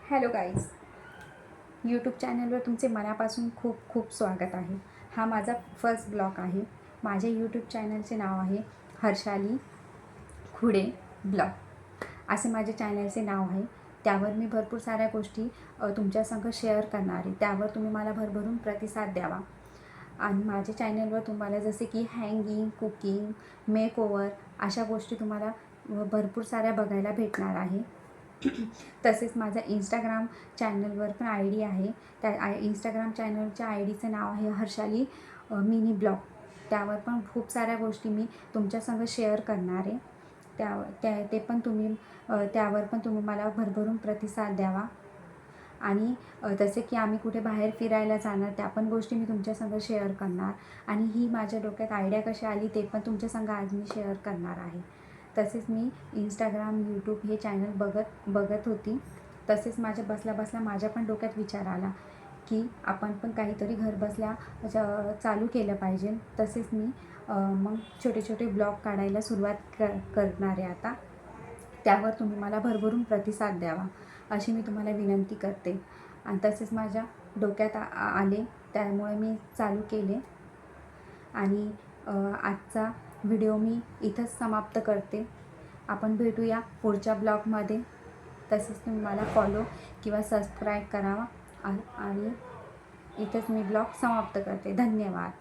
Hello guys, YouTube चॅनलवर तुमचे मनापासून खूप खूप स्वागत आहे. हा माझा फर्स्ट ब्लॉग आहे. माझ्या यूट्यूब चॅनलचे नाव आहे हर्षाली खुडे ब्लॉग, असे माझे चॅनलचे नाव आहे. त्यावर मी भरपूर साऱ्या गोष्टी तुमच्यासंग शेअर करणार आहे. त्यावर तुम्ही मला भरभरून प्रतिसाद द्यावा. आणि माझ्या चॅनलवर तुम्हाला जसे की हँगिंग, कुकिंग, मेकओव्हर अशा गोष्टी तुम्हाला भरपूर साऱ्या बघायला भेटणार आहे. तसेच माझ्या इंस्टाग्राम चॅनलवर पण आय डी आहे. त्या इंस्टाग्राम चॅनलच्या आय डीचं नाव आहे हर्षाली मिनी ब्लॉग. त्यावर पण खूप साऱ्या गोष्टी मी तुमच्यासंग शेअर करणार आहे. ते पण तुम्ही त्यावर पण तुम्ही मला भरभरून प्रतिसाद द्यावा. आणि जसे की आम्ही कुठे बाहेर फिरायला जाणार त्या पण गोष्टी मी तुमच्यासंग शेअर करणार. आणि ही माझ्या डोक्यात आयडिया कशी आली ते पण तुमच्यासंग आज मी शेअर करणार आहे. तसेच मी इंस्टाग्राम, यूट्यूब हे चॅनल बघत होती. तसेच माझ्या बसल्या माझ्या पण डोक्यात विचार आला की आपण पण काहीतरी घर बसल्या चालू केलं पाहिजे. तसेच मी मग छोटे छोटे ब्लॉग काढायला सुरुवात करणार आहे आता. त्यावर तुम्ही मला भरभरून प्रतिसाद द्यावा अशी मी तुम्हाला विनंती करते. आणि तसेच माझ्या डोक्यात आले त्यामुळे मी चालू केले. आणि आजचा व्हिडिओ मी इथंच समाप्त करते. आपण भेटूया पुढच्या ब्लॉगमध्ये. तसेच तुम्ही मला फॉलो किंवा सबस्क्राईब करावा. आणि इथंच मी ब्लॉग समाप्त करते. धन्यवाद.